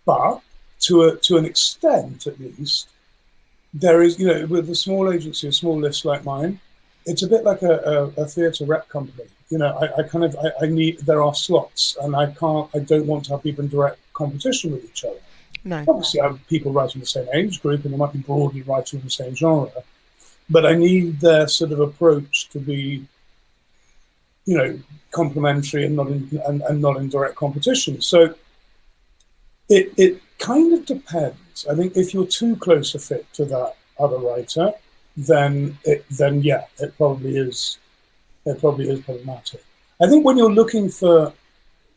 but to an extent, at least, there is, with a small agency, a small list like mine, it's a bit like a theatre rep company. I need, there are slots, and I don't want to have people in direct competition with each other. No. Obviously, I have people writing the same age group, and they might be broadly writing the same genre, but I need their sort of approach to be, complementary and not in direct competition. So it kind of depends. I think if you're too close a fit to that other writer, then it probably is problematic. I think when you're looking for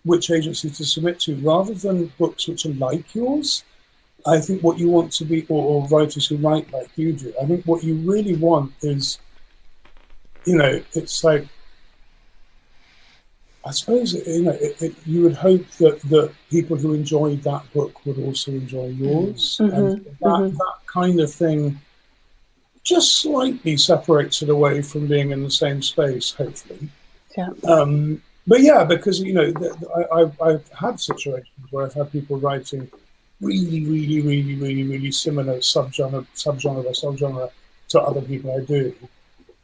which agency to submit to, rather than books which are like yours, I think what you want to be, or writers who write like you do, I think what you really want is, it's like, I suppose, you would hope that people who enjoyed that book would also enjoy yours. And that kind of thing just slightly separates it away from being in the same space, hopefully. Yeah. But yeah, because, I've had situations where I've had people writing really, really, really, really, really similar subgenre to other people I do.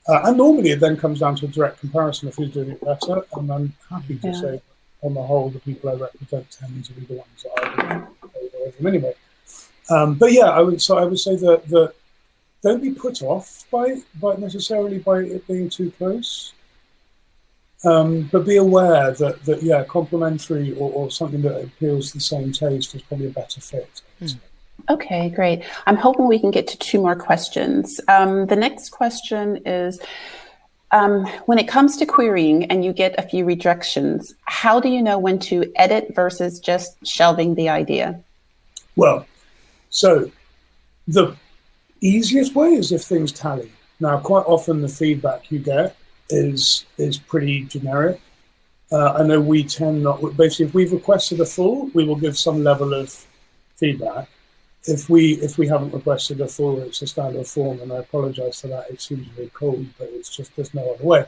And normally it then comes down to a direct comparison of who's doing it better. And I'm happy to say, on the whole, the people I represent tend to be the ones that I would over them anyway. But yeah, I would say that don't be put off by it being too close. But be aware that complementary or something that appeals to the same taste is probably a better fit. Okay, great. I'm hoping we can get to 2 more questions. The next question is, When it comes to querying and you get a few rejections, how do you know when to edit versus just shelving the idea? Well, so the easiest way is if things tally. Now, quite often the feedback you get is pretty generic. I know we tend not, basically, if we've requested a full, we will give some level of feedback. If we haven't requested a full, it's a standard form, and I apologize for that. It seems very cold, but it's just, there's no other way.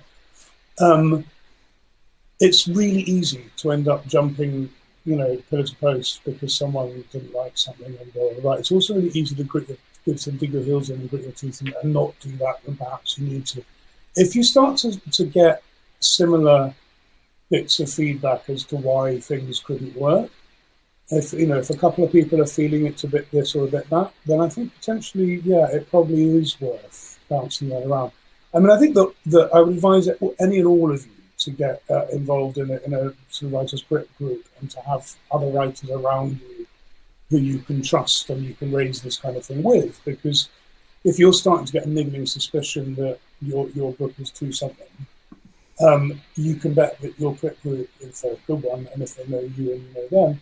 It's really easy to end up jumping, pillar to post because someone didn't like something and blah, blah, blah. It's also really easy to dig your heels in and grit your teeth and not do that when perhaps you need to. If you start to get similar bits of feedback as to why things couldn't work, if a couple of people are feeling it's a bit this or a bit that, then I think potentially, it probably is worth bouncing that around. I mean, I think that I would advise any and all of you to get involved in a sort of writer's group and to have other writers around you who you can trust and you can raise this kind of thing with. Because if you're starting to get a niggling suspicion that your book is too something, you can bet that your group is a good one, and if they know you and you know them,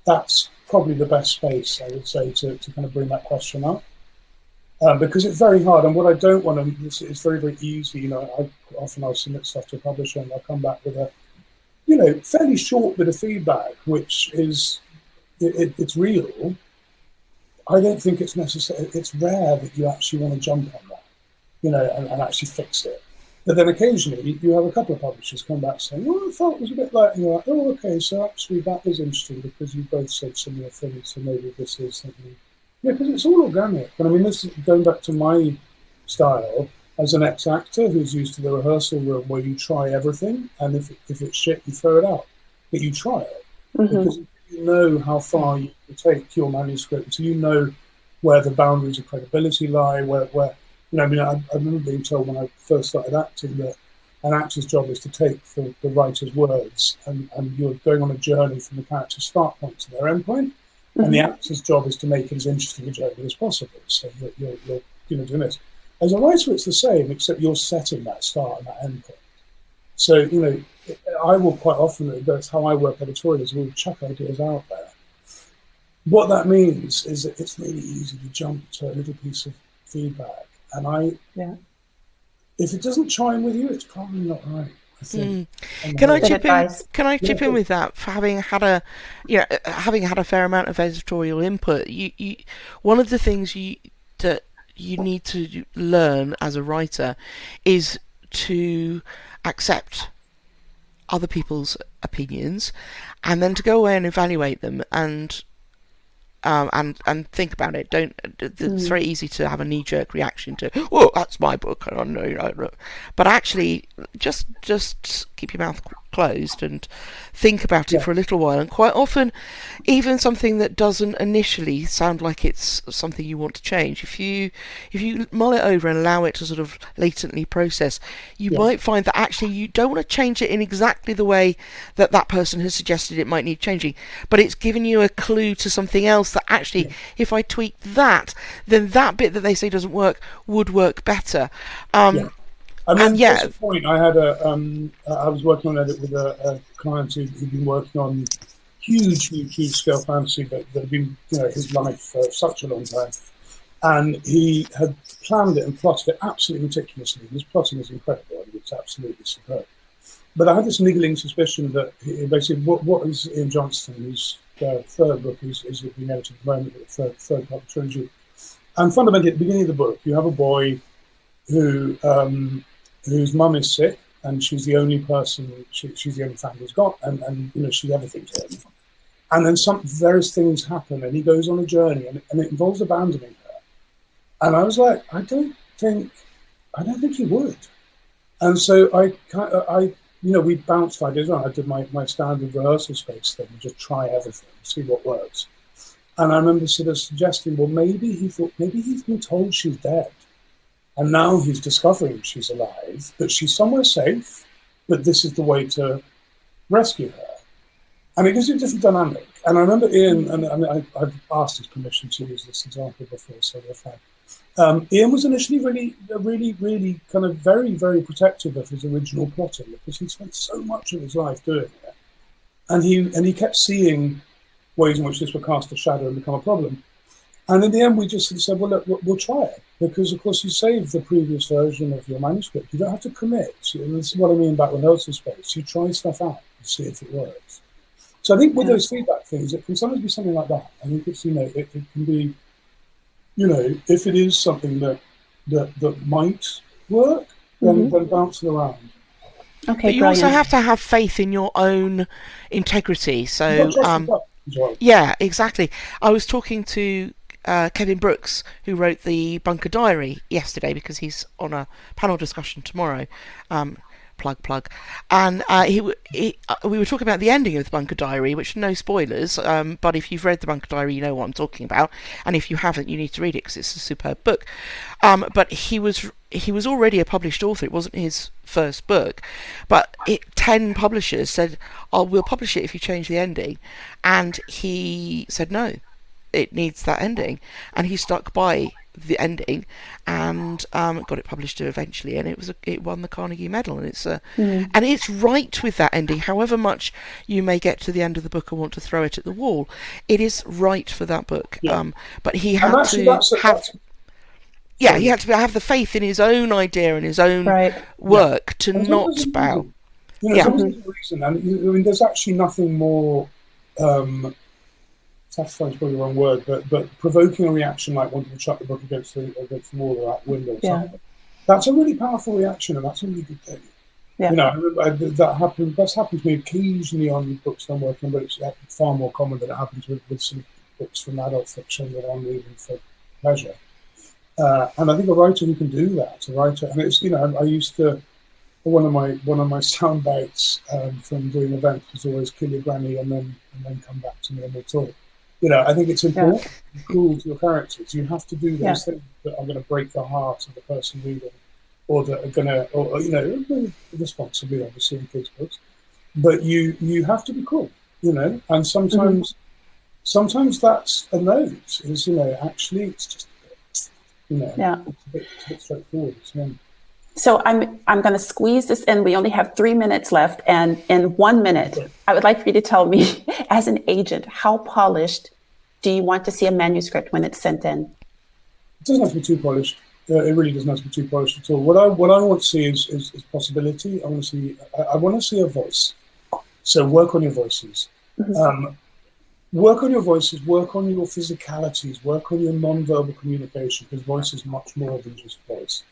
that's probably the best space, I would say, to kind of bring that question up. Because it's very hard, and what I don't want to, it's very, very easy, I'll submit stuff to a publisher and I'll come back with a, fairly short bit of feedback, which is, it's real. I don't think it's necessary, it's rare that you actually want to jump on that, and actually fix it. But then occasionally you have a couple of publishers come back saying, well, I thought it was a bit like, and you're like, oh, okay, so actually that is interesting because you both said similar things, so maybe this is something. Yeah, because it's all organic. And I mean, this is going back to my style as an ex-actor who's used to the rehearsal room where you try everything, and if it's shit, you throw it out. But you try it, because you know how far you can take your manuscript, so you know where the boundaries of credibility lie, where I remember being told when I first started acting that an actor's job is to take the writer's words and you're going on a journey from the character's start point to their end point. And the actor's job is to make it as interesting a journey as possible. So you're doing this. As a writer, it's the same, except you're setting that start and that end point. So, I will quite often, that's how I work editorially, is we'll chuck ideas out there. What that means is that it's really easy to jump to a little piece of feedback. And if it doesn't chime with you, it's probably not right, I think. Can I chip in? Can I chip in with that? For having had a fair amount of editorial input, you one of the things that you need to learn as a writer is to accept other people's opinions, and then to go away and evaluate them and think about it. It's very easy to have a knee-jerk reaction to, oh, that's my book, I don't know. But actually, just keep your mouth closed and think about it for a little while. And quite often, even something that doesn't initially sound like it's something you want to change, if you mull it over and allow it to sort of latently process, you might find that actually you don't want to change it in exactly the way that person has suggested it might need changing, but it's given you a clue to something else that actually, if I tweak that, then that bit that they say doesn't work would work better. I mean, that's the point. I had I was working on an edit with a client who'd been working on huge scale fantasy that had been, his life for such a long time. And he had planned it and plotted it absolutely meticulously. His plotting is incredible. I mean, it's absolutely superb. But I had this niggling suspicion that basically what is Ian Johnston, whose third book is being edited at the moment, the third part of the trilogy. And fundamentally, at the beginning of the book, you have a boy whose mum is sick, and she's the only person, she's the only family he's got, and she's everything to him. And then some various things happen, and he goes on a journey, and it involves abandoning her. And I was like, I don't think he would. And so we bounced ideas around. I did my standard rehearsal space thing and just try everything, see what works. And I remember sort of suggesting, well, maybe he's been told she's dead. And now he's discovering she's alive, that she's somewhere safe, but this is the way to rescue her. And it gives you a different dynamic. And I remember Ian, and I've asked his permission to use this example before, so they're fine. Ian was initially really kind of very, very protective of his original plotting because he spent so much of his life doing it, and he kept seeing ways in which this would cast a shadow and become a problem. And in the end, we just sort of said, well, look, we'll try it. Because, of course, you saved the previous version of your manuscript. You don't have to commit. And this is what I mean about rehearsal space. You try stuff out and see if it works. So I think with those feedback things, it can sometimes be something like that. I think it's, it can be, if it is something that might work, then bounce it around. Okay, but you also have to have faith in your own integrity. So, yeah, exactly. I was talking to Kevin Brooks, who wrote the Bunker Diary yesterday, because he's on a panel discussion tomorrow. Plug. And we were talking about the ending of the Bunker Diary, which no spoilers, but if you've read the Bunker Diary, you know what I'm talking about, and if you haven't, you need to read it because it's a superb book. But he was already a published author. It wasn't his first book, but 10 publishers said, "Oh, we'll publish it if you change the ending," and he said no. It needs that ending, and he stuck by the ending and got it published eventually, and it won the Carnegie Medal, and it's right with that ending. However much you may get to the end of the book and want to throw it at the wall, it is right for that book. But he had he had to have the faith in his own idea and his own work to not bow. There's always a reason, and I mean, there's actually nothing more. Satisfying is probably the wrong word, but provoking a reaction like wanting to chuck the book against the wall or out the window or something. That's a really powerful reaction, and that's a really good thing. Yeah. That happens. That's happened to me occasionally on books I'm working on, but it's far more common than it happens with some books from adult fiction that I'm reading for pleasure. And I think a writer who can do that, and it's I used to. One of my sound bites from doing events was always kill your granny and then come back to me and we'll talk. I think it's important to be cruel to your characters. You have to do those things that are going to break the heart of the person reading, or that are going to, responsibly, obviously, in kids' books. But you have to be cruel, and sometimes that's a note. Is actually it's just it's a bit straightforward. So I'm going to squeeze this in. We only have 3 minutes left, and in 1 minute, I would like for you to tell me, as an agent, how polished do you want to see a manuscript when it's sent in? It doesn't have to be too polished. It really doesn't have to be too polished at all. What I want to see is possibility. I want to see a voice. So work on your voices. Work on your voices. Work on your physicalities. Work on your non-verbal communication, because voice is much more than just voice.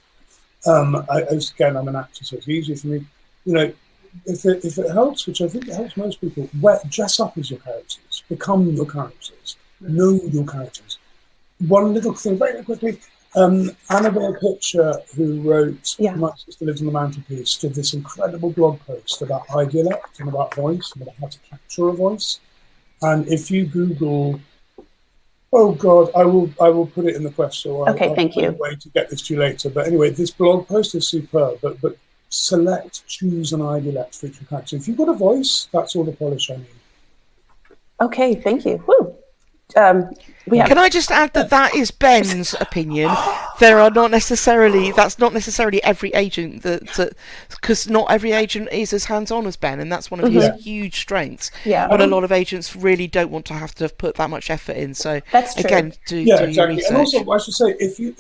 I'm an actor, so it's easier for me. If it helps, which I think it helps most people, dress up as your characters, become your characters, know your characters. One little thing, very quickly. Annabelle Pitcher, who wrote My Sister Lives on the Mantelpiece, did this incredible blog post about idiolect and about voice and about how to capture a voice. And if you Google. Oh God, I will put it in the quest. So okay, thank you. Wait to get this to you later. But anyway, this blog post is superb. But choose an idiolect for each character. If you've got a voice, that's all the polish I need. Okay, thank you. Woo. Can I just add that is Ben's opinion? That's not necessarily every agent because not every agent is as hands-on as Ben, and that's one of his huge strengths. But a lot of agents really don't want to have to put that much effort in. So that's true. Again, do exactly. your research. And also, I should say, if you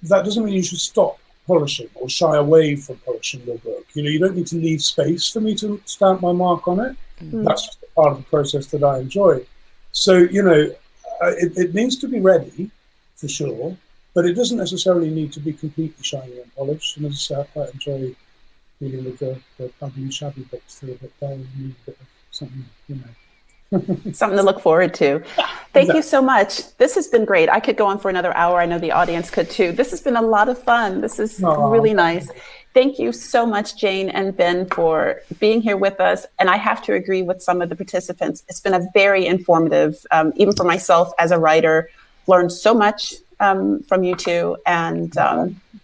that doesn't mean you should stop polishing or shy away from polishing your book. You don't need to leave space for me to stamp my mark on it. That's just a part of the process that I enjoy. So, it needs to be ready, for sure, but it doesn't necessarily need to be completely shiny and polished. And as I say, I quite enjoy dealing with the ugly, shabby bits that are a bit dull and need a bit of something, Something to look forward to. Thank you so much. This has been great. I could go on for another hour. I know the audience could too. This has been a lot of fun. This is really nice. Thank you so much, Jane and Ben, for being here with us. And I have to agree with some of the participants. It's been a very informative, even for myself as a writer, learned so much from you two, and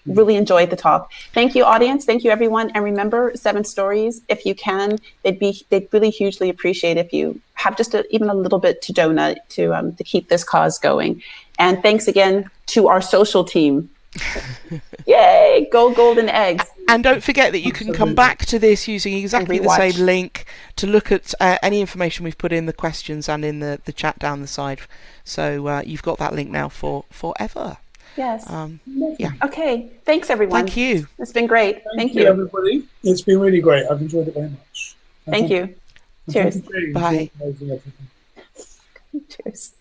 really enjoyed the talk. Thank you, audience. Thank you, everyone. And remember, 7 Stories, if you can, they'd really hugely appreciate if you have just even a little bit to donate to keep this cause going. And thanks again to our social team. Yay, go golden eggs. And don't forget that you can come back to this using exactly the same link to look at any information we've put in the questions and in the chat down the side. So you've got that link now for forever. Yes. Yeah. Okay. Thanks, everyone. Thank you. It's been great. Thank you, everybody. It's been really great. I've enjoyed it very much. Thank you. Cheers. Thank you, James, Bye. for organising everything. Cheers.